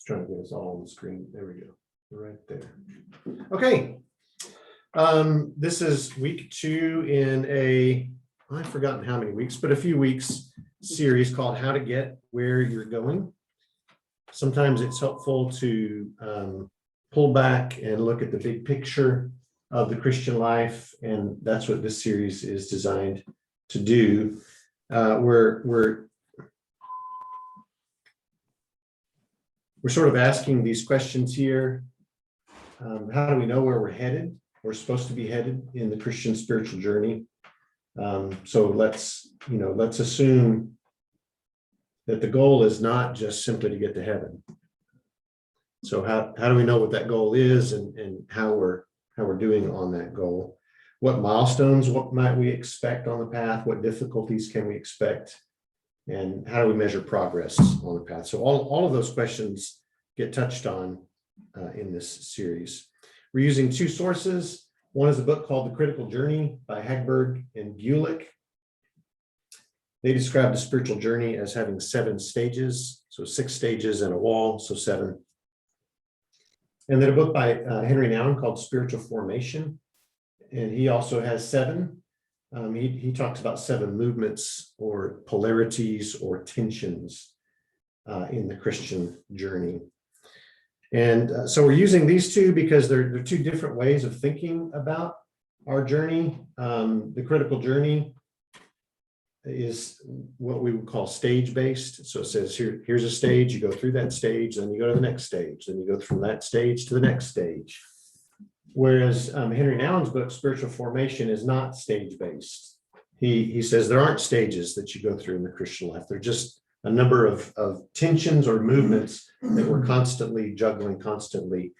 trying to get us all on the screen. There we go. Right there. Okay. This is week 2 in I've forgotten how many weeks, but a few weeks series called How to Get Where You're Going. Sometimes it's helpful to pull back and look at the big picture of the Christian life, and that's what this series is designed to do. We're sort of asking these questions here. How do we know where we're headed? We're supposed to be headed in the Christian spiritual journey. So let's assume that the goal is not just simply to get to heaven. So how do we know what that goal is and how we're doing on that goal? What milestones, what might we expect on the path? What difficulties can we expect? And how do we measure progress on the path? So all of those questions get touched on in this series. We're using 2 sources. One is a book called The Critical Journey by Hagberg and Gulick. They describe the spiritual journey as having 7 stages, so 6 stages and a wall, so 7. And then a book by Henry Nouwen called Spiritual Formation, and he also has 7. He talks about 7 movements or polarities or tensions in the Christian journey. And so we're using these 2 because they're 2 different ways of thinking about our journey. The critical journey is what we would call stage-based. So it says here's a stage, you go through that stage, then you go to the next stage, then you go from that stage to the next stage. Whereas Henry Nouwen's book, Spiritual Formation, is not stage-based. He says there aren't stages that you go through in the Christian life. They're just a number of tensions or movements that we're constantly juggling, constantly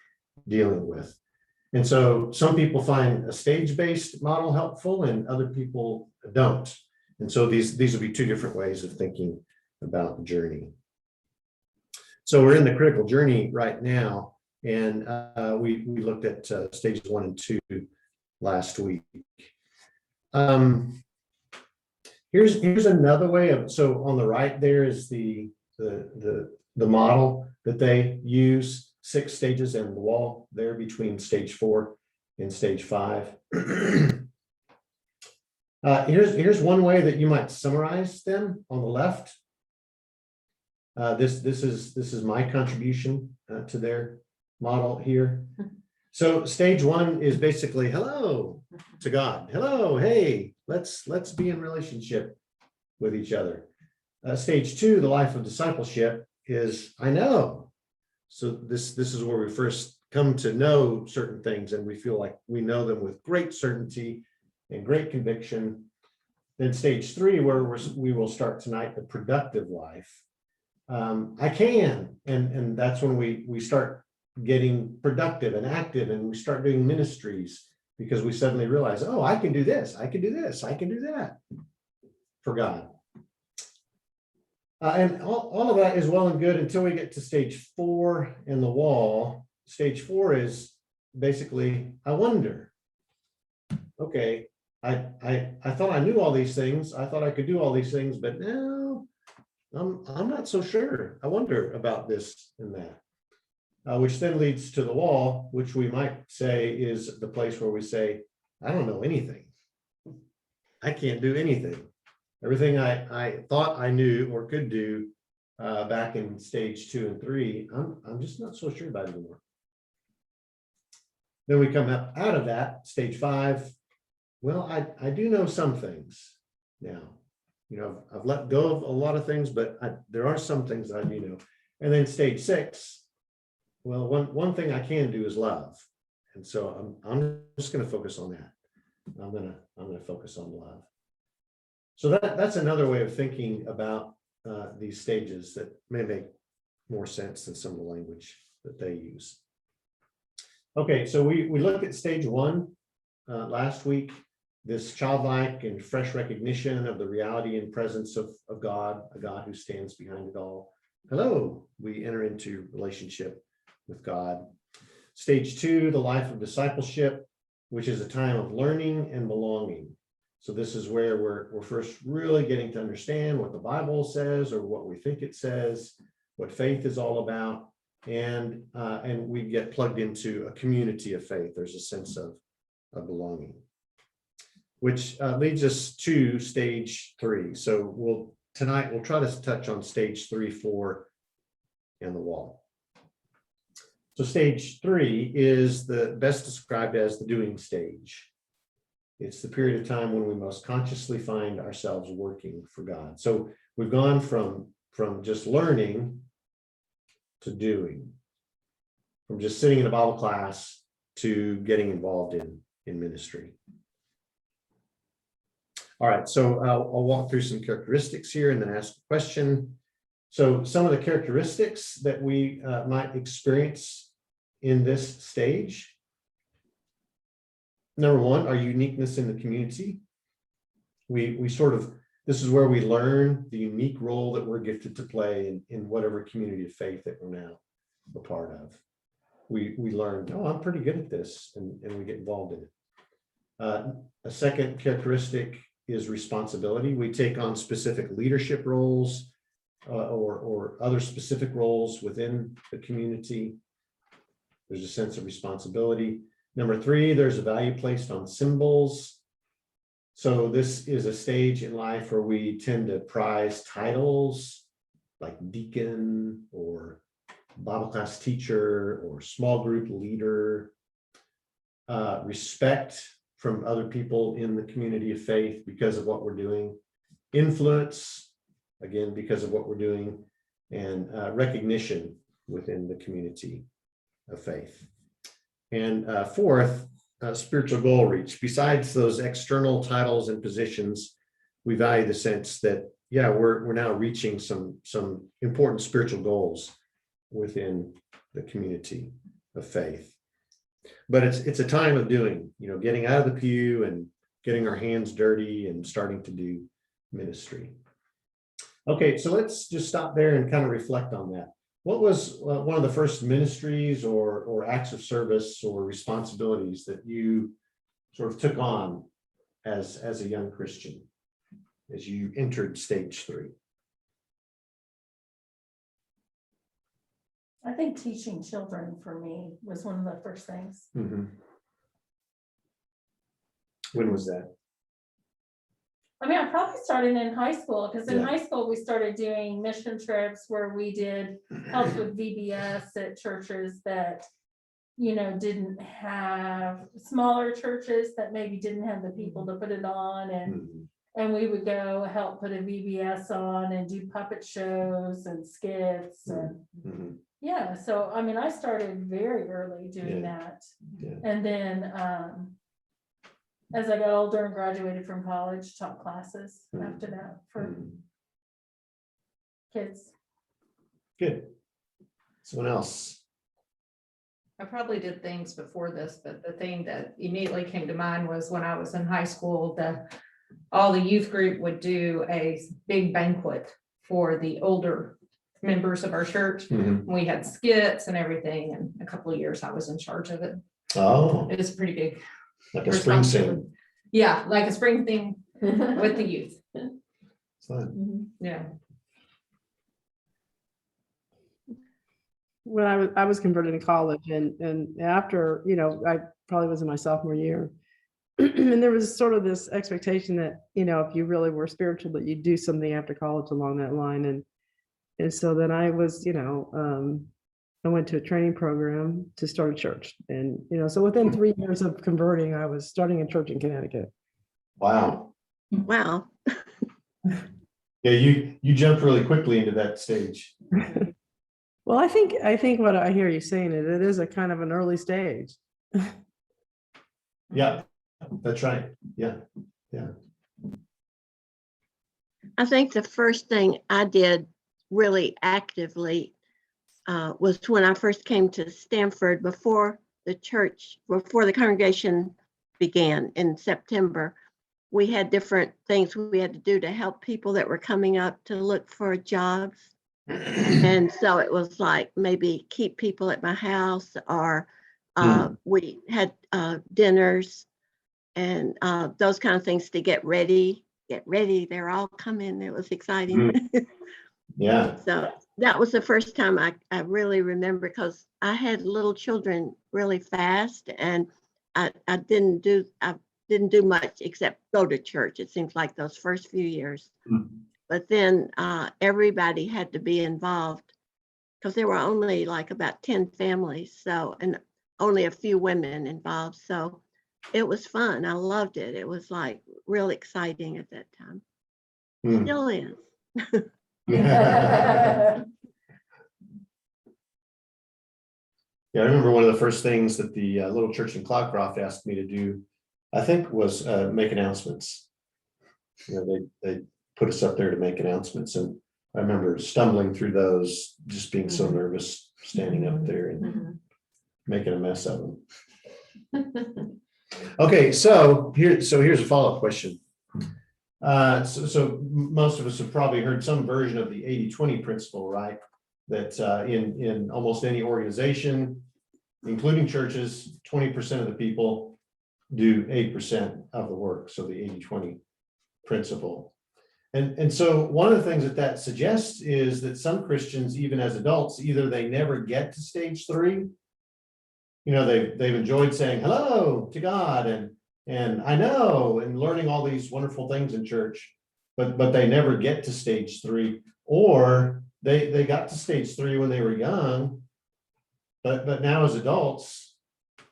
dealing with. And so some people find a stage-based model helpful and other people don't. And so these will be 2 different ways of thinking about the journey. So we're in the critical journey right now, and we looked at stages 1 and 2 last week. Here's another way of, so on the right there is the model that they use, 6 stages, and the wall there between stage 4 and stage 5. Here's one way that you might summarize them on the left. This is my contribution to their model here. So stage 1 is basically hello to God. Hello, hey, let's be in relationship with each other. Stage 2, the life of discipleship, is I know. So this is where we first come to know certain things, and we feel like we know them with great certainty and great conviction. Then stage 3, where we will start tonight, the productive life. I can, and that's when we start getting productive and active, and we start doing ministries because we suddenly realize, oh, I can do this, I can do this, I can do that for God. And all of that is well and good until we get to stage 4 in the wall. Stage 4 is basically, I wonder. Okay, I thought I knew all these things. I thought I could do all these things, but now I'm not so sure. I wonder about this and that. Which then leads to the wall, which we might say is the place where we say, I don't know anything. I can't do anything. Everything I thought I knew or could do back in stage 2 and 3, I'm just not so sure about it anymore. Then we come up out of that, stage 5. Well, I do know some things now. I've let go of a lot of things, but there are some things that I do know. And then stage 6, well, one thing I can do is love. And so I'm just going to focus on that. I'm going to focus on love. So that's another way of thinking about these stages that may make more sense than some of the language that they use. Okay, so we looked at stage 1 last week, this childlike and fresh recognition of the reality and presence of God, a God who stands behind it all. Hello, we enter into relationship with God. Stage 2, the life of discipleship, which is a time of learning and belonging. So this is where we're first really getting to understand what the Bible says or what we think it says, what faith is all about. and we get plugged into a community of faith. There's a sense of belonging, which leads us to stage 3. So tonight we'll try to touch on stage 3, 4, and the wall. So stage 3 is the best described as the doing stage. It's the period of time when we most consciously find ourselves working for God. So we've gone from just learning to doing, from just sitting in a Bible class to getting involved in ministry. All right, so I'll walk through some characteristics here and then ask a question. So some of the characteristics that we might experience in this stage. Number 1, our uniqueness in the community. We sort of, this is where we learn the unique role that we're gifted to play in whatever community of faith that we're now a part of. We learn, oh, I'm pretty good at this, and we get involved in it. A second characteristic is responsibility. We take on specific leadership roles or other specific roles within the community. There's a sense of responsibility. Number 3, there's a value placed on symbols. So this is a stage in life where we tend to prize titles like deacon or Bible class teacher or small group leader, respect from other people in the community of faith because of what we're doing, influence, again, because of what we're doing, and recognition within the community of faith. And fourth, spiritual goal reach. Besides those external titles and positions, we value the sense that, yeah, we're now reaching some important spiritual goals within the community of faith. But it's a time of doing, getting out of the pew and getting our hands dirty and starting to do ministry. Okay, so let's just stop there and kind of reflect on that. What was one of the first ministries or acts of service or responsibilities that you sort of took on as a young Christian as you entered stage 3? I think teaching children for me was one of the first things. Mm-hmm. When was that? I mean, I probably started in high school, because in Yeah. high school we started doing mission trips where we did help with VBS at churches that, didn't have, smaller churches that maybe didn't have the people to put it on, and we would go help put a VBS on and do puppet shows and skits and yeah. So I mean, I started very early doing that, and then as I got older and graduated from college, taught classes after that for kids. Good. Someone else? I probably did things before this, but the thing that immediately came to mind was when I was in high school, all the youth group would do a big banquet for the older members of our church. We had skits and everything, and a couple of years I was in charge of it. Oh, It was pretty big. like a spring sing. Yeah, like a spring thing with the youth. Fun. Yeah. When I was converted in college, and after, I probably was in my sophomore year, and there was sort of this expectation that, if you really were spiritual, that you'd do something after college along that line. And so then I was, I went to a training program to start a church. And, so within 3 years of converting, I was starting a church in Connecticut. Wow. Wow. Yeah, you jumped really quickly into that stage. Well, I think what I hear you saying is it is a kind of an early stage. Yeah, that's right. Yeah. I think the first thing I did really actively was when I first came to Stamford before the congregation began in September. We had different things we had to do to help people that were coming up to look for jobs. And so it was like maybe keep people at my house, or we had dinners and those kind of things to get ready. They're all coming. It was exciting. Yeah. So that was the first time I really remember, because I had little children really fast, and I didn't do much except go to church. It seems like those first few years. But then everybody had to be involved, because there were only like about 10 families, so, and only a few women involved. So it was fun. I loved it. It was like real exciting at that time. Hmm. Still is. Yeah, I remember one of the first things that the little church in Cloudcroft asked me to do, I think, was make announcements. They put us up there to make announcements, and I remember stumbling through those, just being so nervous, standing up there and making a mess of them. Okay, so here's a follow-up question. So most of us have probably heard some version of the 80-20 principle, right? That in almost any organization, including churches, 20% of the people do 8% of the work. So the 80-20 principle. And so one of the things that suggests is that some Christians, even as adults, either they never get to stage 3. They've enjoyed saying hello to God and I know, and learning all these wonderful things in church, but they never get to stage 3, or they got to stage 3 when they were young, but now as adults,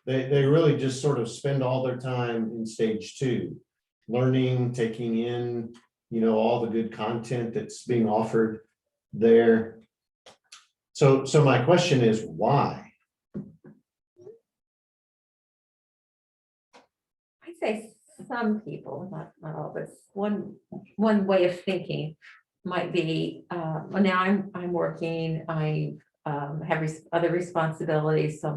they really just sort of spend all their time in stage 2, learning, taking in, all the good content that's being offered there. So my question is, why? Say some people, not all, but one way of thinking might be, well, now I'm working, I have other responsibilities, so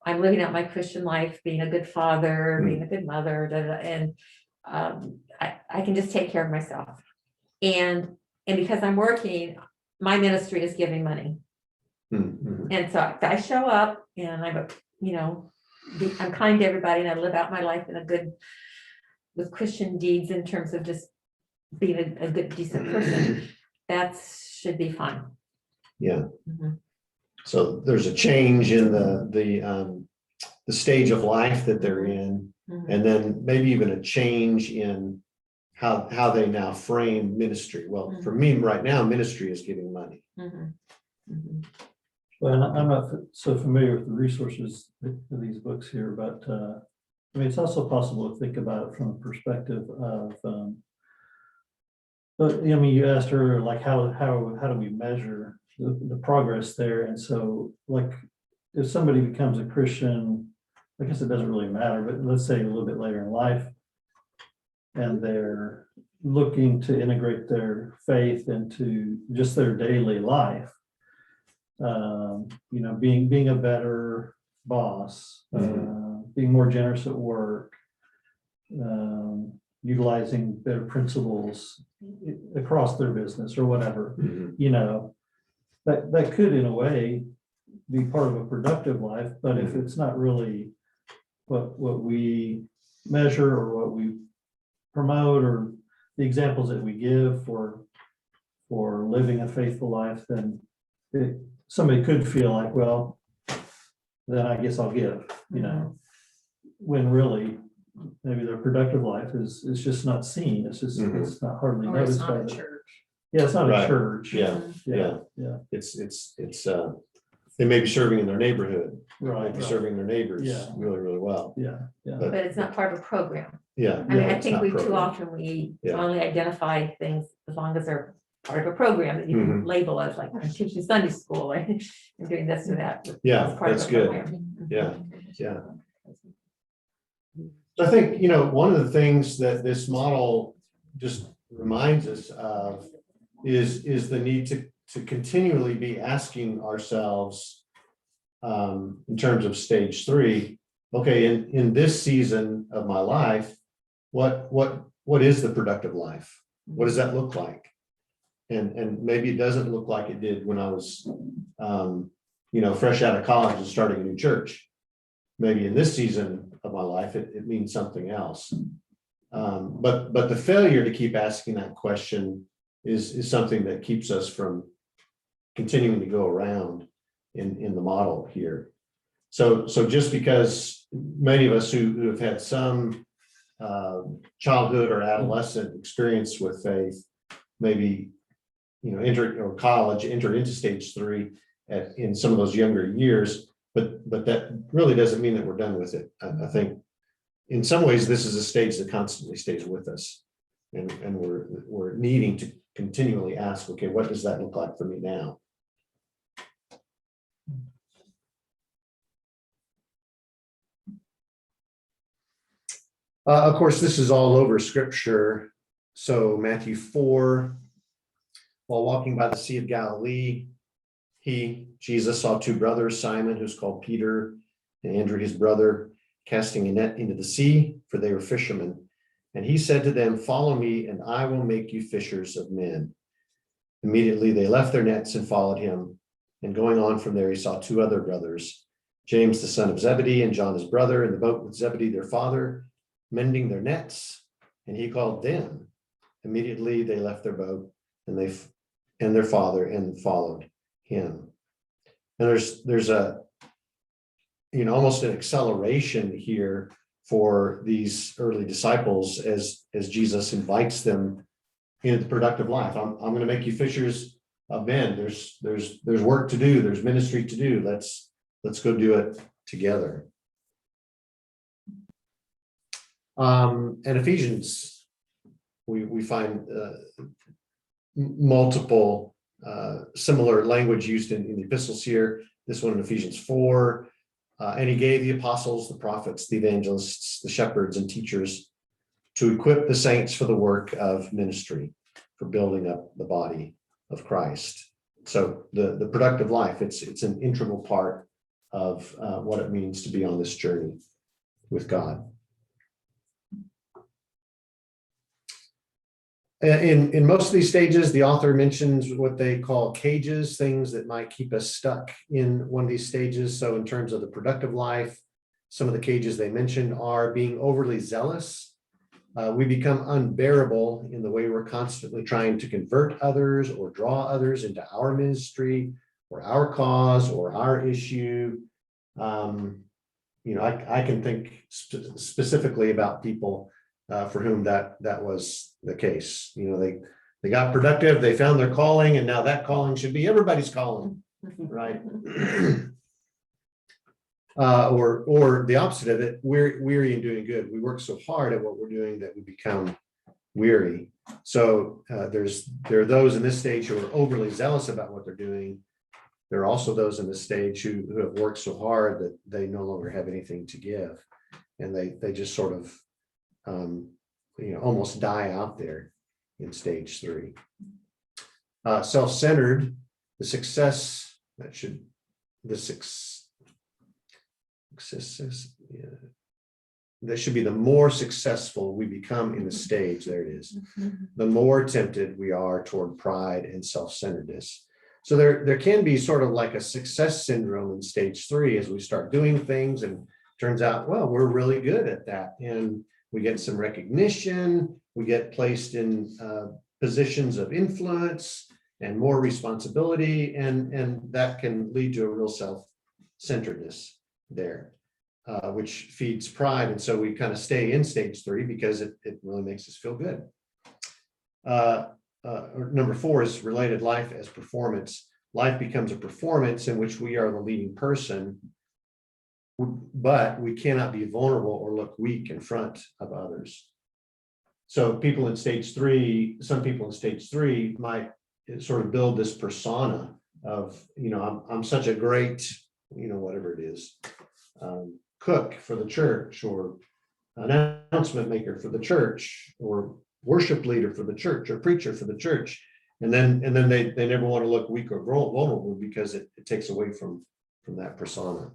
I'm living out my Christian life, being a good father, being a good mother, and I can just take care of myself. And because I'm working, my ministry is giving money. And so I show up and I'm kind to everybody, and I live out my life with Christian deeds in terms of just being a good, decent person. That should be fine. Yeah. So there's a change in the stage of life that they're in, and then maybe even a change in how they now frame ministry. Well, for me right now, ministry is giving money. Well, I'm not so familiar with the resources of these books here, but it's also possible to think about it from a perspective of, but you asked earlier, like how do we measure the progress there? And so, like, if somebody becomes a Christian, I guess it doesn't really matter, but let's say a little bit later in life, and they're looking to integrate their faith into just their daily life. Being a better boss, being more generous at work, utilizing better principles across their business or whatever, that could in a way be part of a productive life. But if it's not really what we measure or what we promote or the examples that we give for living a faithful life, then somebody could feel like, well, then I guess I'll give, when really maybe their productive life is just not seen. It's just it's not hardly Or it's noticed by not a the church. Yeah, it's not Right. a church. Yeah. It's they may be serving in their neighborhood, Right. might be serving their neighbors Yeah. really, really well. Yeah. But it's not part of a program. Yeah. I mean, I it's think not we too programmed. often we Yeah. only identify things as long as they're part of a program that you can label as like, I'm teaching Sunday school and I'm doing this or that. Yeah, It's part of that's a good. program. Yeah. So I think, one of the things that this model just reminds us of is the need to continually be asking ourselves, in terms of stage 3, okay, in this season of my life, what is the productive life? What does that look like? And maybe it doesn't look like it did when I was, fresh out of college and starting a new church. Maybe in this season of my life, it means something else. But the failure to keep asking that question is something that keeps us from continuing to go around in the model here. So just because many of us who have had some childhood or adolescent experience with faith, maybe, enter or college, enter into stage 3 in some of those younger years, but that really doesn't mean that we're done with it. I think in some ways, this is a stage that constantly stays with us. And we're needing to continually ask, okay, what does that look like for me now? Of course, this is all over scripture. So Matthew 4, while walking by the Sea of Galilee, Jesus saw two brothers, Simon, who's called Peter, and Andrew, his brother, casting a net into the sea, for they were fishermen. And he said to them, "Follow me, and I will make you fishers of men." Immediately they left their nets and followed him. And going on from there, he saw two other brothers, James, the son of Zebedee, and John, his brother, in the boat with Zebedee, their father, mending their nets. And he called them. Immediately they left their boat and their father and followed him. And there's a almost an acceleration here for these early disciples as Jesus invites them into the productive life. I'm going to make you fishers of men. There's work to do. There's ministry to do. Let's go do it together. And Ephesians, we find multiple similar language used in the epistles here. This one in Ephesians 4. And he gave the apostles, the prophets, the evangelists, the shepherds, and teachers to equip the saints for the work of ministry, for building up the body of Christ. So the productive life, it's an integral part of what it means to be on this journey with God. In most of these stages, the author mentions what they call cages, things that might keep us stuck in one of these stages. So in terms of the productive life, some of the cages they mentioned are being overly zealous. We become unbearable in the way we're constantly trying to convert others or draw others into our ministry or our cause or our issue. I can think specifically about people for whom that was the case. They got productive, they found their calling, and now that calling should be everybody's calling, right? Or the opposite of it, we're weary and doing good. We work so hard at what we're doing that we become weary. So there are those in this stage who are overly zealous about what they're doing. There are also those in this stage who have worked so hard that they no longer have anything to give, and they just sort of almost die out there in stage 3. Self-centered, that should be the more successful we become in the stage. There it is. The more tempted we are toward pride and self-centeredness. So there can be sort of like a success syndrome in stage 3 as we start doing things, and turns out, well, we're really good at that, and we get some recognition, we get placed in positions of influence and more responsibility, and that can lead to a real self-centeredness there, which feeds pride. And so we kind of stay in stage 3 because it really makes us feel good. Number 4 is related life as performance. Life becomes a performance in which we are the leading person, but we cannot be vulnerable or look weak in front of others. So people in stage 3, some people in stage 3 might sort of build this persona of, I'm such a great, whatever it is, cook for the church, or announcement maker for the church, or worship leader for the church, or preacher for the church. And then they never want to look weak or vulnerable because it takes away from that persona.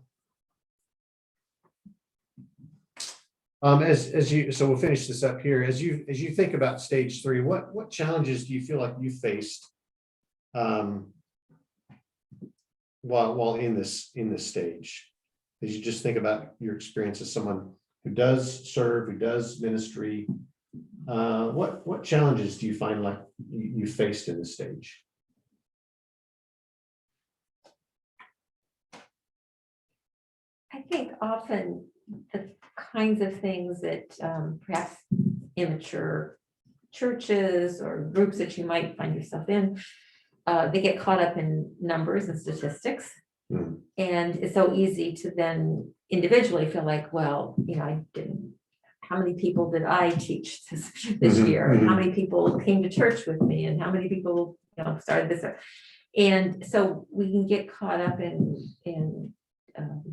So we'll finish this up here. As you think about stage 3, what challenges do you feel like you faced while in this stage? As you just think about your experience as someone who does serve, who does ministry, what challenges do you find like you faced in this stage? I think often the kinds of things that perhaps immature churches or groups that you might find yourself in, they get caught up in numbers and statistics. Hmm. And it's so easy to then individually feel like, well, I didn't, how many people did I teach this Mhm, year? And how mhm. many people came to church with me? And how many people, started this? And so we can get caught up in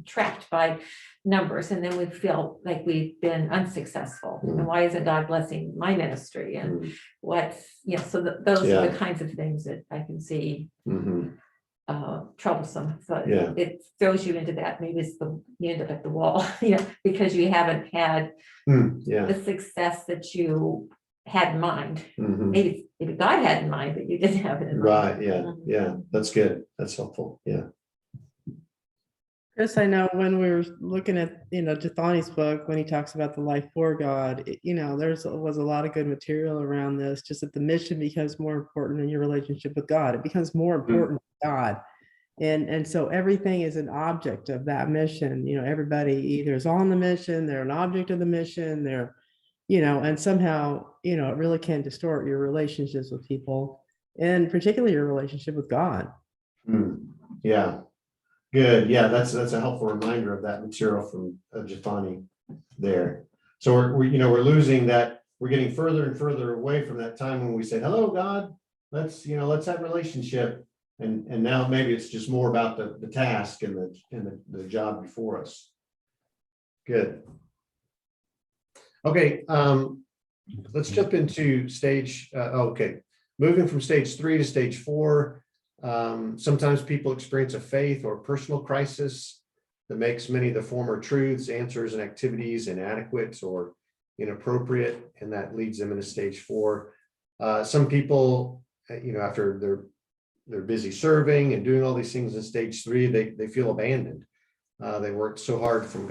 trapped by numbers, and then we feel like we've been unsuccessful. And why isn't God blessing my ministry? And Mhm. what's, so those are Yeah. the kinds of things that I can see Mhm. troublesome. So Yeah. it throws you into that. Maybe it's you end up at the wall, because you haven't had Yeah. the success that you had in mind. Mhm. Maybe God had in mind, but you didn't have it in mind. Right, yeah, Mhm. yeah, that's good, that's helpful, yeah. Chris, I know when we were looking at, Jethani's book, when he talks about the life for God, was a lot of good material around this, just that the mission becomes more important in your relationship with God. It becomes more important to God. And so everything is an object of that mission. Everybody either is on the mission, they're an object of the mission, and somehow, it really can distort your relationships with people, and particularly your relationship with God. Yeah, good, yeah, that's a helpful reminder of that material from Jethani there. So we're losing that, we're getting further and further away from that time when we said, hello, God, let's have relationship. And now maybe it's just more about the task and the job before us. Good. Okay, let's jump into stage, okay. Moving from stage 3 to stage 4. Sometimes people experience a faith or personal crisis that makes many of the former truths, answers, and activities inadequate or inappropriate, and that leads them into stage 4. Some people, after they're busy serving and doing all these things in stage 3, they feel abandoned. They worked so hard for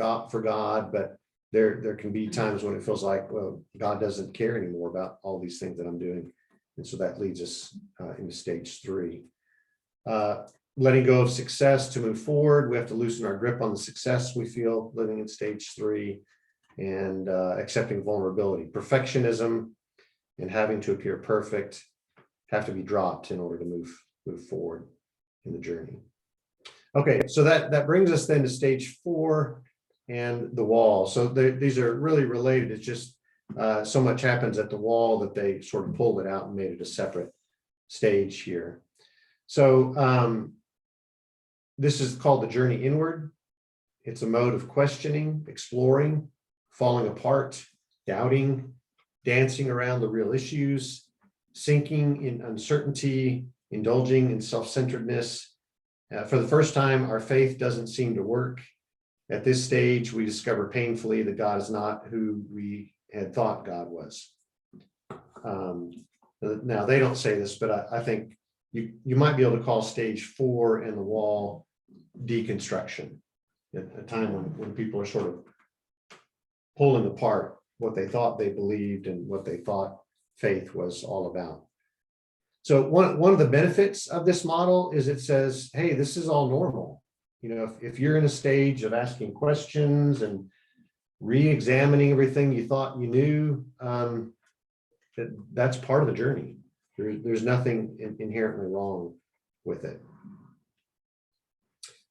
God, but there can be times when it feels like, well, God doesn't care anymore about all these things that I'm doing. And so that leads us into stage 3. Letting go of success to move forward. We have to loosen our grip on the success we feel living in stage 3, and accepting vulnerability. Perfectionism and having to appear perfect have to be dropped in order to move forward in the journey. Okay, so that brings us then to stage 4 and the wall. So these are really related. It's just so much happens at the wall that they sort of pulled it out and made it a separate stage here. So this is called the journey inward. It's a mode of questioning, exploring, falling apart, doubting, dancing around the real issues, sinking in uncertainty, indulging in self-centeredness. For the first time, our faith doesn't seem to work. At this stage, we discover painfully that God is not who we had thought God was. Now, they don't say this, but I think you might be able to call stage 4 and the wall deconstruction, a time when people are sort of pulling apart what they thought they believed and what they thought faith was all about. So one of the benefits of this model is it says, hey, this is all normal. If you're in a stage of asking questions and re-examining everything you thought you knew, that's part of the journey. There's nothing inherently wrong with it.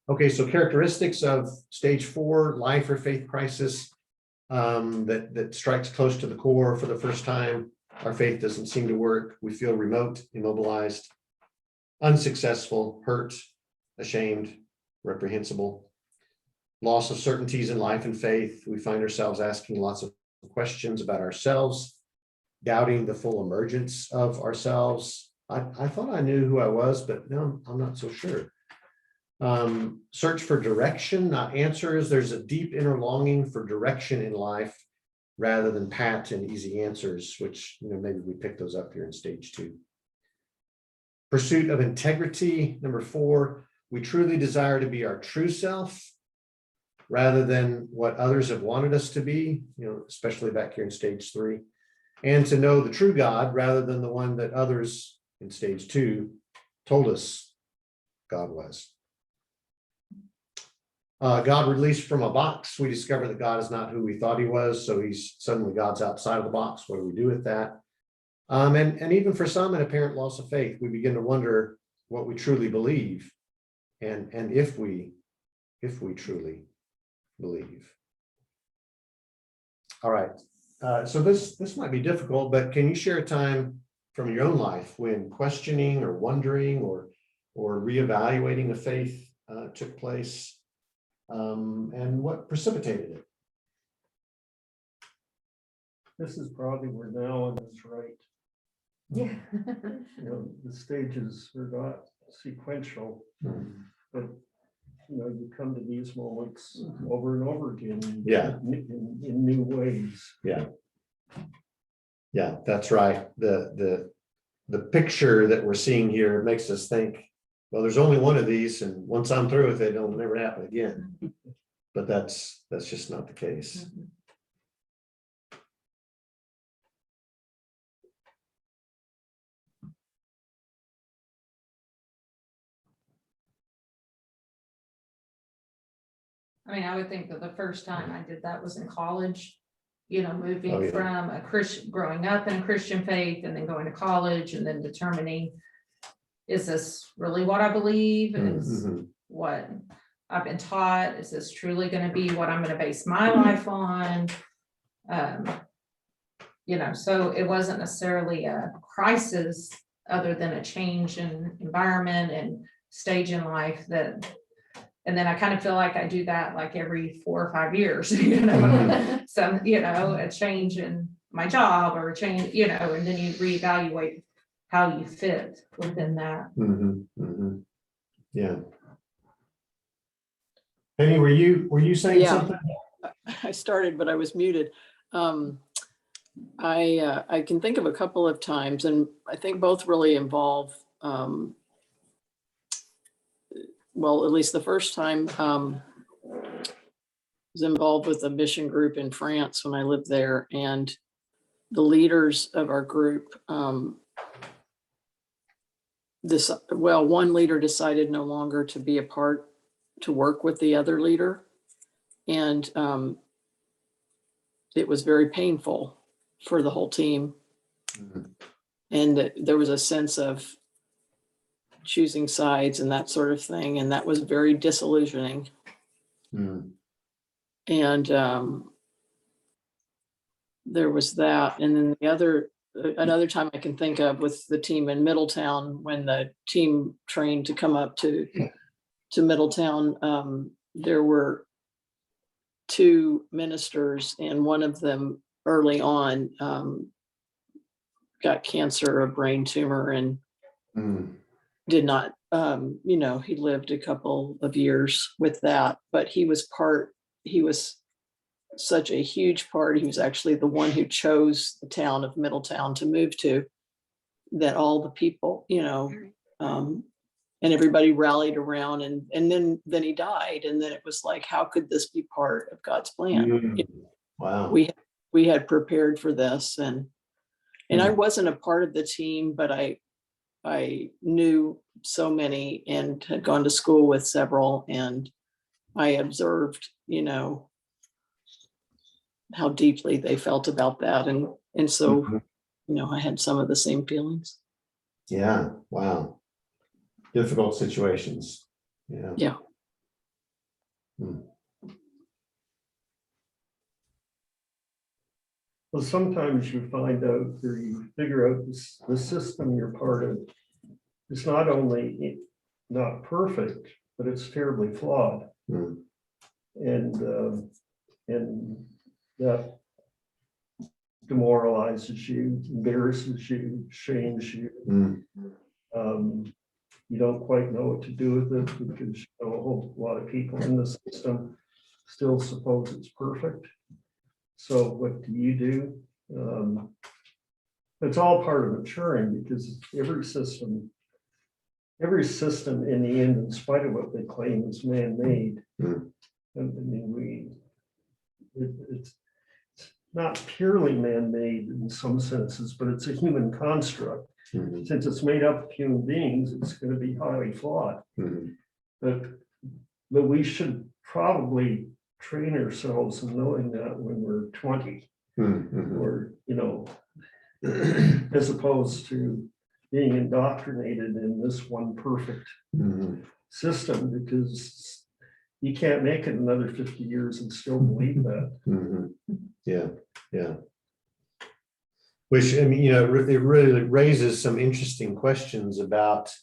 Okay, so characteristics of stage 4 life or faith crisis that strikes close to the core. For the first time, our faith doesn't seem to work. We feel remote, immobilized, unsuccessful, hurt, ashamed, reprehensible. Loss of certainties in life and faith. We find ourselves asking lots of questions about ourselves, doubting the full emergence of ourselves. I thought I knew who I was, but no, I'm not so sure. Search for direction, not answers. There's a deep inner longing for direction in life rather than pat and easy answers, which maybe we pick those up here in stage 2. Pursuit of integrity, number 4. We truly desire to be our true self rather than what others have wanted us to be, especially back here in stage 3, and to know the true God rather than the one that others in stage 2 told us God was. God released from a box. We discover that God is not who we thought he was. So suddenly God's outside of the box. What do we do with that? And even for some, an apparent loss of faith, we begin to wonder what we truly believe and if we truly believe. All right. So this might be difficult, but can you share a time from your own life when questioning or wondering or reevaluating a faith took place? And what precipitated it? This is probably where now is right. Yeah. The stages are not sequential, but you come to these moments over and over again. Yeah. In new ways. Yeah, that's right. The picture that we're seeing here makes us think, well, there's only one of these, and once I'm through with it, it'll never happen again. But that's just not the case. I mean, I would think that the first time I did that was in college, moving Oh, yeah. from growing up in a Christian faith and then going to college and then determining, is this really what I believe? Is what I've been taught? Is this truly going to be what I'm going to base my life on? So it wasn't necessarily a crisis other than a change in environment and stage in life and then I kind of feel like I do that like every 4 or 5 years, so, a change in my job or a change, and then you reevaluate how you fit within that. Yeah. Penny, were you saying Yeah. something? I started, but I was muted. I can think of a couple of times, and I think both really involve, well, at least the first time was involved with a mission group in France when I lived there, and the leaders of our group, one leader decided no longer to be to work with the other leader, and it was very painful for the whole team. And there was a sense of choosing sides and that sort of thing. And that was very disillusioning. And there was that. And then another time I can think of with the team in Middletown, when the team trained to come up to Middletown, there were 2 ministers, and one of them early on got cancer, a brain tumor, and did not, he lived a couple of years with that, but he was such a huge part. He was actually the one who chose the town of Middletown to move to, that all the people, and everybody rallied around, and then he died. And then it was like, how could this be part of God's plan? Wow. We had prepared for this, and I wasn't a part of the team, but I knew so many and had gone to school with several, and I observed, how deeply they felt about that. And so, I had some of the same feelings. Yeah. Wow. Difficult situations. Yeah. Yeah. Well, sometimes you find out, or you figure out the system you're part of is not only not perfect, but it's terribly flawed. And that demoralizes you, embarrasses you, shames you. You don't quite know what to do with it, because a whole lot of people in the system still suppose it's perfect. So what do? It's all part of maturing, because every system in the end, in spite of what they claim, is man-made. I mean, it's not purely man-made in some senses, but it's a human construct. Since it's made up of human beings, it's going to be highly flawed. But we should probably train ourselves in knowing that when we're 20, Mhm. or, as opposed to being indoctrinated in this one perfect Mhm. system, because you can't make it another 50 years and still believe that. Mhm. Yeah, yeah. Which, I mean, it really raises some interesting questions about,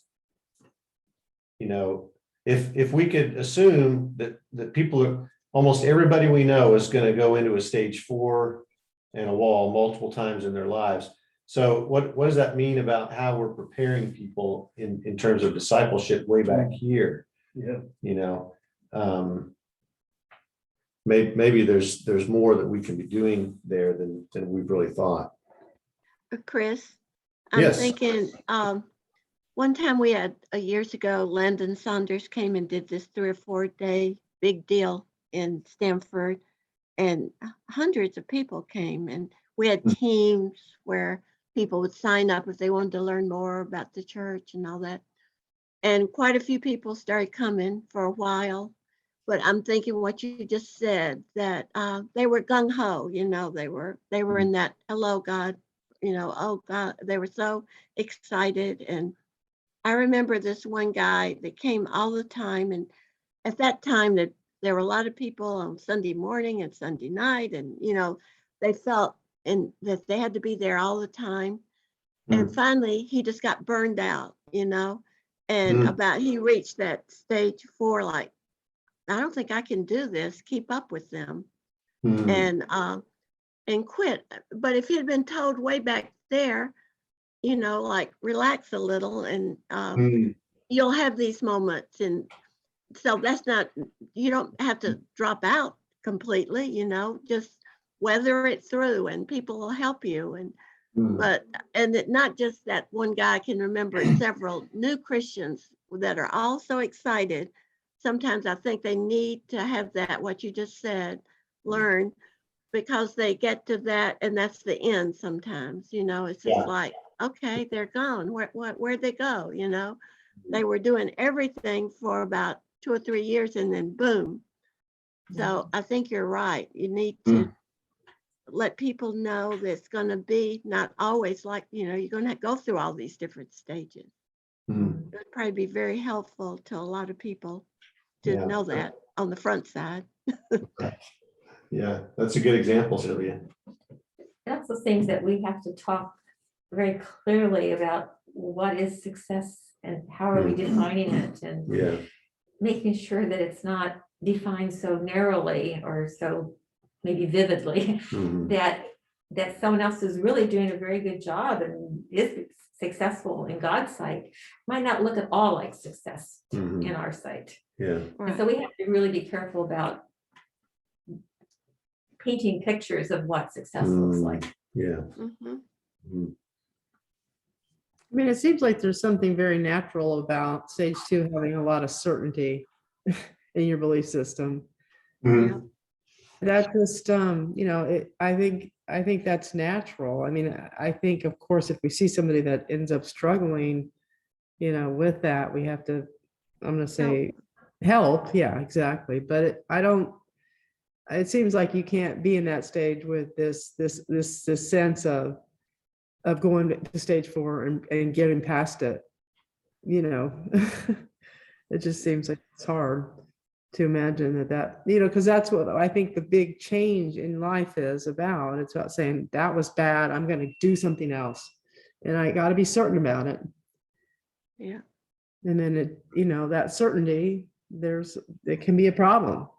if we could assume that almost everybody we know is going to go into a stage 4 and a wall multiple times in their lives. So what does that mean about how we're preparing people in terms of discipleship way back here? Yeah. Maybe there's more that we can be doing there than we've really thought. Chris, I'm Yes. thinking, one time we had years ago, Landon Saunders came and did this 3 or 4 day big deal in Stamford, and hundreds of people came, and we had teams where people would sign up if they wanted to learn more about the church and all that. And quite a few people started coming for a while, but I'm thinking what you just said, that they were gung ho, they were in that, hello God, oh God, they were so excited. And I remember this one guy that came all the time, and at that time that there were a lot of people on Sunday morning and Sunday night, and they felt that they had to be there all the time. And finally he just got burned out, and he reached that stage 4, like, I don't think I can do this, keep up with them, and quit. But if he had been told way back there, like, relax a little, and you'll have these moments. And so you don't have to drop out completely, just weather it through, and people will help you. And not just that one guy. I can remember several new Christians that are all so excited. Sometimes I think they need to have that, what you just said, learn, because they get to that, and that's the end sometimes. It's just like, okay, they're gone. Where'd they go? They were doing everything for about 2 or 3 years, and then boom. So I think you're right. You need to let people know that it's going to be not always like, you're going to go through all these different stages. It would probably be very helpful to a lot of people to know that on the front side. Yeah, that's a good example, Sylvia. That's the things that we have to talk very clearly about. What is success and how are we defining it, and making sure that it's not defined so narrowly or so maybe vividly that someone else is really doing a very good job and is successful in God's sight might not look at all like success in our sight. And so we have to really be careful about painting pictures of what success looks like. I mean, it seems like there's something very natural about stage 2 having a lot of certainty in your belief system. That just, I think that's natural. I mean, I think, of course, if we see somebody that ends up struggling, with that, we have to, I'm going to say, help. Yeah, exactly. But it seems like you can't be in that stage with this sense of going to stage 4 and getting past it. It just seems like it's hard to imagine that, because that's what I think the big change in life is about. It's about saying that was bad, I'm going to do something else, and I got to be certain about it. And then that certainty, it can be a problem.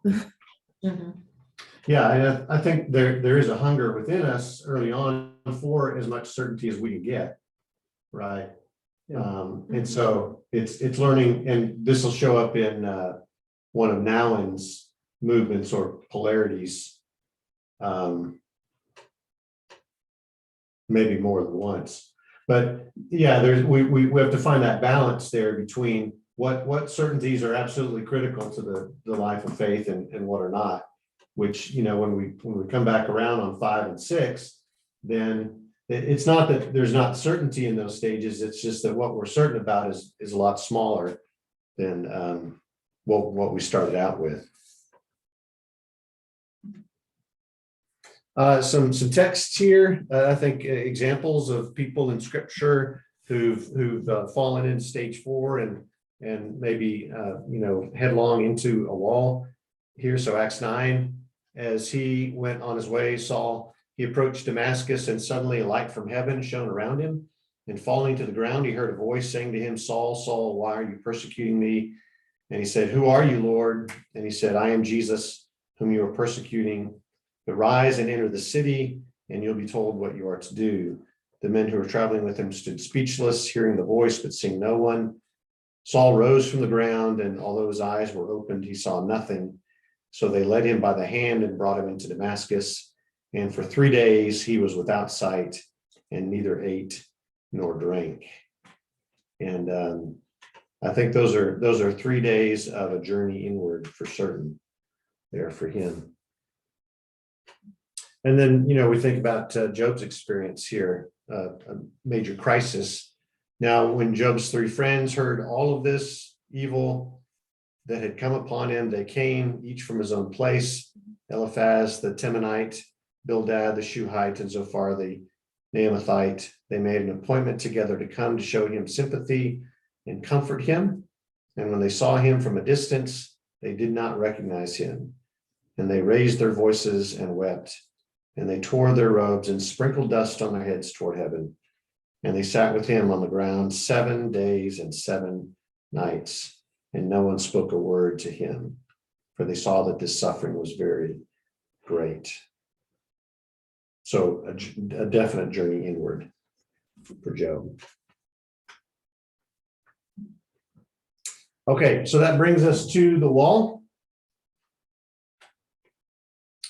Yeah, I think there is a hunger within us early on for as much certainty as we can get, right? And so it's learning, and this will show up in one of Nouwen's movements or polarities, maybe more than once. But yeah, we have to find that balance there between what certainties are absolutely critical to the life of faith and what are not. Which, when we come back around on 5 and 6, then it's not that there's not certainty in those stages. It's just that what we're certain about is a lot smaller than what we started out with. Some texts here, I think examples of people in scripture who've fallen into stage 4 and maybe, headlong into a wall here. So Acts 9, as he went on his way, he approached Damascus, and suddenly a light from heaven shone around him. And falling to the ground, he heard a voice saying to him, Saul, Saul, why are you persecuting me? And he said, who are you, Lord? And he said, I am Jesus, whom you are persecuting. But rise and enter the city, and you'll be told what you are to do. The men who were traveling with him stood speechless, hearing the voice, but seeing no one. Saul rose from the ground, and although his eyes were opened, he saw nothing. So they led him by the hand and brought him into Damascus. And for 3 days he was without sight, and neither ate nor drank. And I think those are 3 days of a journey inward for certain there for him. And then, we think about Job's experience here, a major crisis. Now, when Job's 3 friends heard all of this evil that had come upon him, they came each from his own place. Eliphaz the Temanite, Bildad the Shuhite, and Zophar the Naamathite. They made an appointment together to come to show him sympathy and comfort him. And when they saw him from a distance, they did not recognize him. And they raised their voices and wept. And they tore their robes and sprinkled dust on their heads toward heaven. And they sat with him on the ground 7 days and 7 nights. And no one spoke a word to him, for they saw that this suffering was very great. So a definite journey inward for Job. Okay, so that brings us to the wall,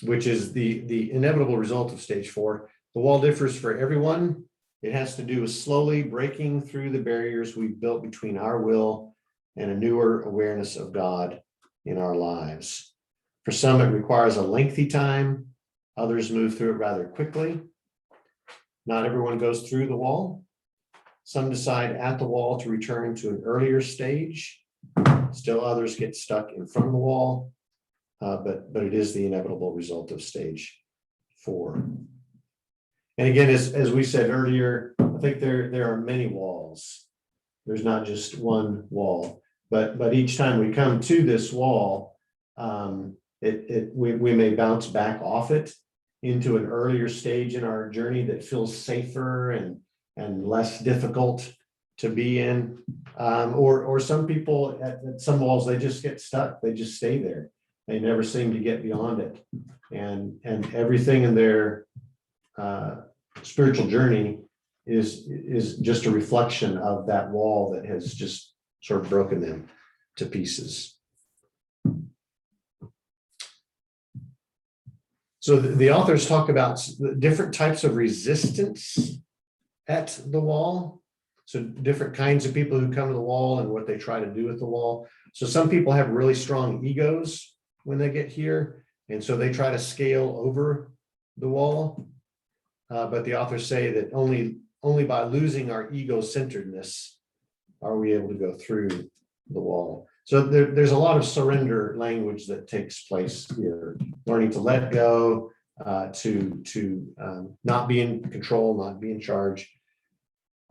which is the inevitable result of stage 4. The wall differs for everyone. It has to do with slowly breaking through the barriers we've built between our will and a newer awareness of God in our lives. For some, it requires a lengthy time. Others move through it rather quickly. Not everyone goes through the wall. Some decide at the wall to return to an earlier stage. Still others get stuck in front of the wall. But it is the inevitable result of stage 4. And again, as we said earlier, I think there are many walls. There's not just one wall, but each time we come to this wall, we may bounce back off it into an earlier stage in our journey that feels safer and less difficult to be in. Or some people at some walls, they just get stuck. They just stay there. They never seem to get beyond it. And everything in their spiritual journey is just a reflection of that wall that has just sort of broken them to pieces. So the authors talk about different types of resistance at the wall. So different kinds of people who come to the wall and what they try to do with the wall. So some people have really strong egos when they get here, and so they try to scale over the wall. But the authors say that only by losing our ego-centeredness are we able to go through the wall. So there's a lot of surrender language that takes place here, learning to let go, to not be in control, not be in charge.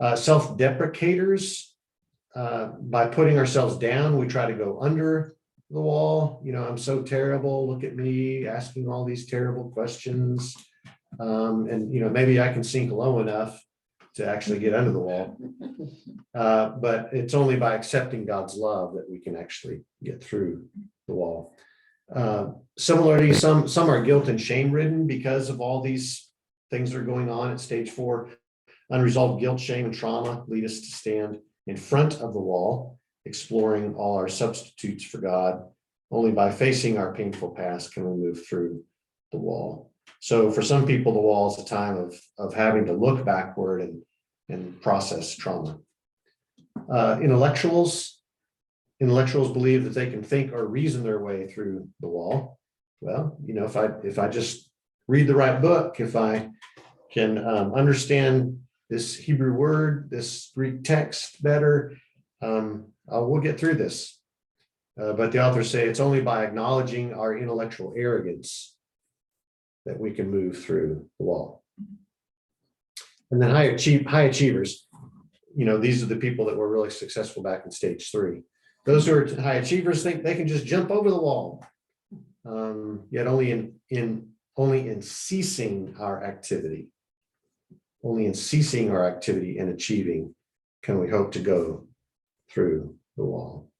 Self-deprecators, by putting ourselves down, we try to go under the wall. I'm so terrible, look at me asking all these terrible questions. And maybe I can sink low enough to actually get under the wall. But it's only by accepting God's love that we can actually get through the wall. Similarly, some are guilt and shame ridden because of all these things that are going on at stage 4. Unresolved guilt, shame, and trauma lead us to stand in front of the wall, exploring all our substitutes for God. Only by facing our painful past can we move through the wall. So for some people, the wall is a time of having to look backward and process trauma. Intellectuals believe that they can think or reason their way through the wall. Well, if I just read the right book, if I can understand this Hebrew word, this Greek text better, we'll get through this. But the authors say it's only by acknowledging our intellectual arrogance that we can move through the wall. And then high achievers, these are the people that were really successful back in stage 3. Those who are high achievers think they can just jump over the wall. Yet only in ceasing our activity, and achieving can we hope to go through the wall.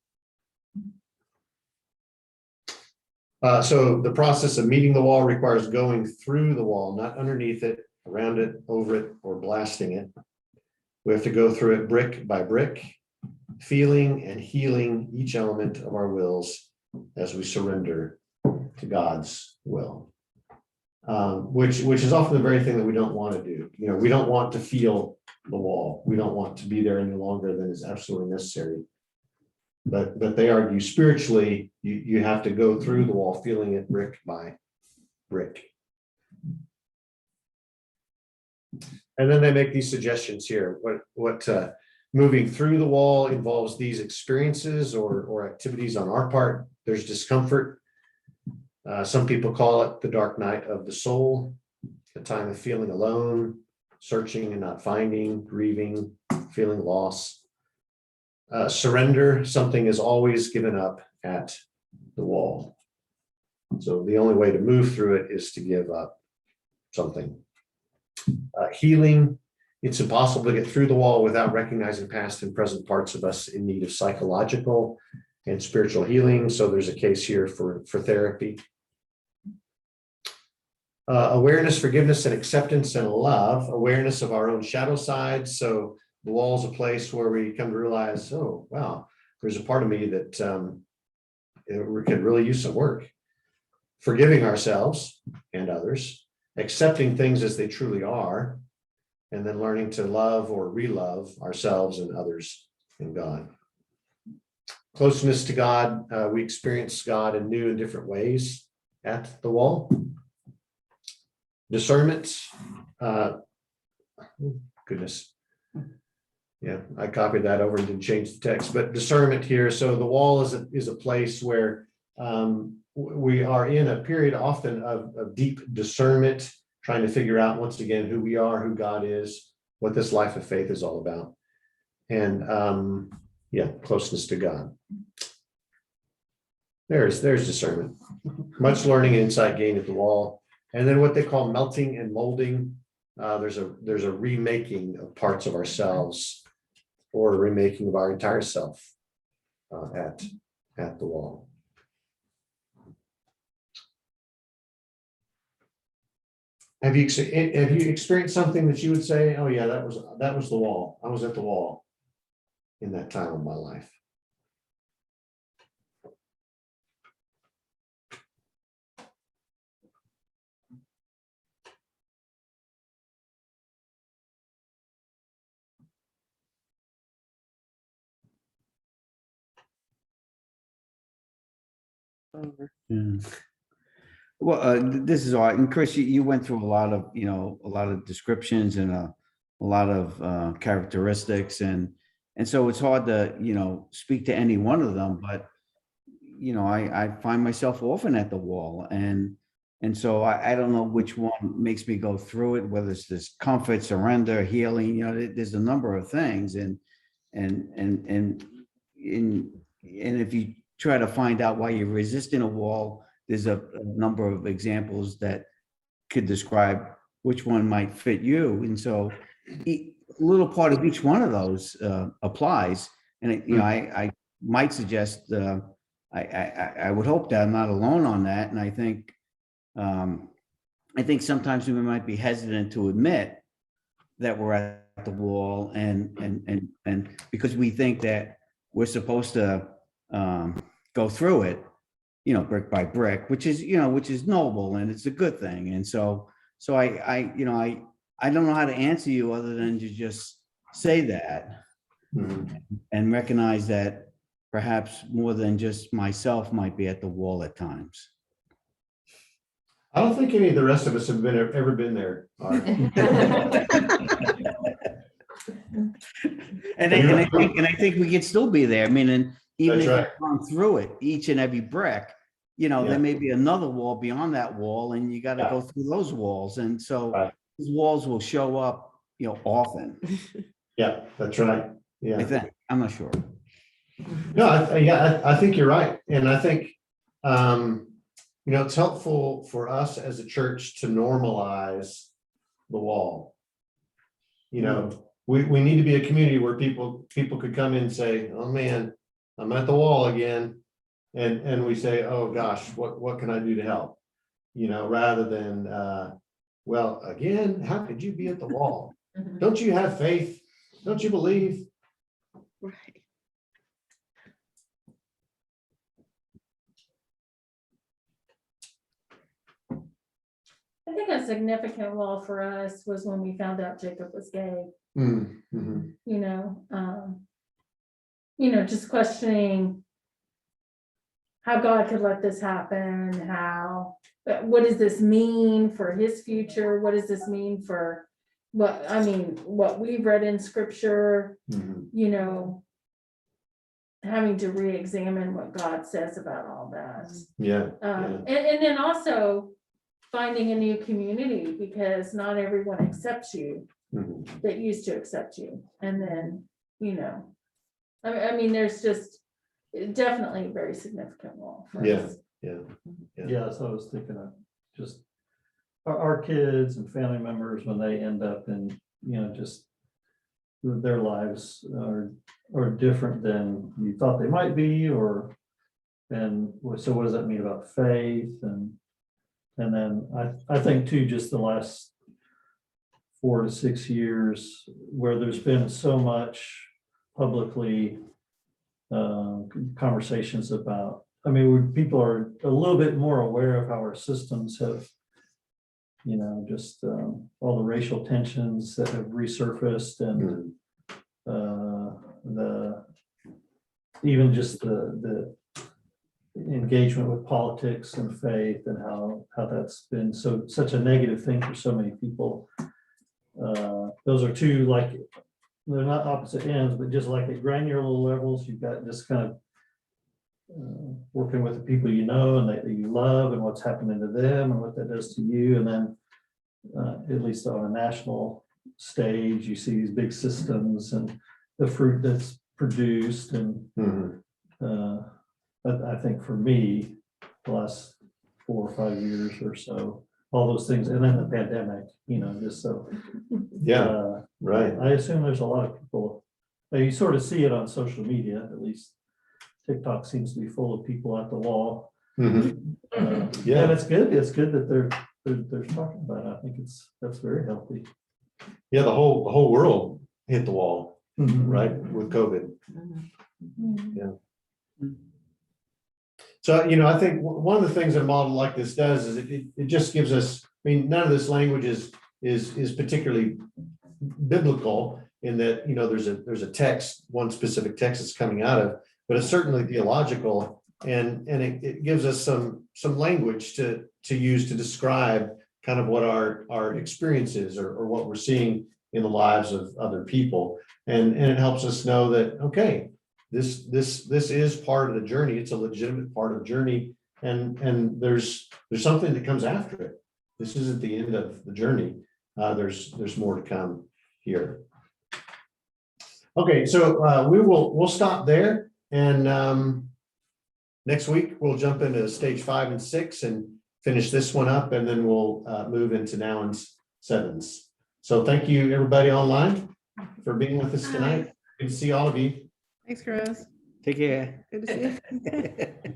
So the process of meeting the wall requires going through the wall, not underneath it, around it, over it, or blasting it. We have to go through it brick by brick, feeling and healing each element of our wills as we surrender to God's will, which is often the very thing that we don't want to do. We don't want to feel the wall. We don't want to be there any longer than is absolutely necessary. But they argue spiritually, you have to go through the wall, feeling it brick by brick. And then they make these suggestions here. What moving through the wall involves these experiences or activities on our part. There's discomfort. Some people call it the dark night of the soul, a time of feeling alone, searching and not finding, grieving, feeling loss. Surrender, something is always given up at the wall. So the only way to move through it is to give up something. Healing, it's impossible to get through the wall without recognizing past and present parts of us in need of psychological and spiritual healing. So there's a case here for therapy. Awareness, forgiveness, and acceptance and love, awareness of our own shadow sides. So the wall is a place where we come to realize, oh, wow, there's a part of me that could really use some work. Forgiving ourselves and others, accepting things as they truly are, and then learning to love or re-love ourselves and others and God. Closeness to God, we experience God in new and different ways at the wall. Discernment, goodness. Yeah, I copied that over and didn't change the text, but discernment here. So the wall is a place where we are in a period often of deep discernment, trying to figure out once again who we are, who God is, what this life of faith is all about. And closeness to God. There's discernment. Much learning and insight gained at the wall. And then what they call melting and molding. There's a remaking of parts of ourselves or a remaking of our entire self at the wall. Have you experienced something that you would say, oh yeah, that was the wall. I was at the wall in that time of my life? Well, this is all, and Chris, you went through a lot of descriptions and a lot of characteristics, and so it's hard to speak to any one of them. But I find myself often at the wall, and so I don't know which one makes me go through it. Whether it's this comfort, surrender, healing, there's a number of things, and if you try to find out why you're resisting a wall, there's a number of examples that could describe which one might fit you. And so a little part of each one of those applies. And I might suggest, I would hope that I'm not alone on that. And I think sometimes we might be hesitant to admit that we're at the wall, and because we think that we're supposed to go through it, brick by brick, which is noble and it's a good thing. And so I don't know how to answer you other than to just say that and recognize that perhaps more than just myself might be at the wall at times. I don't think any of the rest of us have ever been there. And I think we could still be there. I mean, and even That's if right. you've gone through it, each and every brick, you know, Yeah. there may be another wall beyond that wall, and you got to Yeah. go through those walls. And so Right. these walls will show up, you know, often. Yeah, that's right. Yeah. I think, I'm not sure. No, I think you're right. And I think, you know, it's helpful for us as a church to normalize the wall. You know, we need to be a community where people could come in and say, oh man, I'm at the wall again. And we say, oh gosh, what can I do to help? You know, rather than, well, again, how could you be at the wall? Don't you have faith? Don't you believe? Right. I think a significant wall for us was when we found out Jacob was gay, Mm-hmm. just questioning how God could let this happen, what does this mean for his future? What does this mean for what we've read in scripture, Mm-hmm. having to re-examine what God says about all that. Yeah. And then also finding a new community, because not everyone accepts you Mhm. that used to accept you. And then, I mean, there's just definitely a very significant wall for Yeah. us. Yeah. Yeah, so I was thinking of just our kids and family members, when they end up in, just their lives are different than you thought they might be, and so what does that mean about faith? And then I think too, just the last 4 to 6 years where there's been so much publicly conversations about, where people are a little bit more aware of how our systems have, just all the racial tensions that have resurfaced, and even just the engagement with politics and faith, and how that's been such a negative thing for so many people. Those are two, like, they're not opposite ends, but just like at granular levels, you've got just kind of working with the people and that you love, and what's happening to them and what that does to you. And then at least on a national stage, you see these big systems and the fruit that's produced. And I think for me, the last 4 or 5 years or so, all those things, and then the pandemic, just so. Yeah. Right. I assume there's a lot of people, you sort of see it on social media, at least TikTok seems to be full of people at the wall. Mhm. Yeah, and it's good that they're talking about it. I think that's very healthy. Yeah. The whole world hit the wall, Mhm. right, with COVID. Mhm. So, I think one of the things that a model like this does is it just gives us, none of this language is particularly biblical in that, there's a text, one specific text that's coming out of, but it's certainly theological, and it gives us some language to use to describe kind of what our experience is, or what we're seeing in the lives of other people. And it helps us know that, okay, this is part of the journey. It's a legitimate part of the journey. And there's something that comes after it. This isn't the end of the journey. There's more to come here. Okay, so we'll stop there, and next week we'll jump into stage 5 and 6 and finish this one up, and then we'll move into nouns 7s. So thank you, everybody online, for being with us tonight. Good to see all of you. Thanks, Chris. Take care. Good to see you.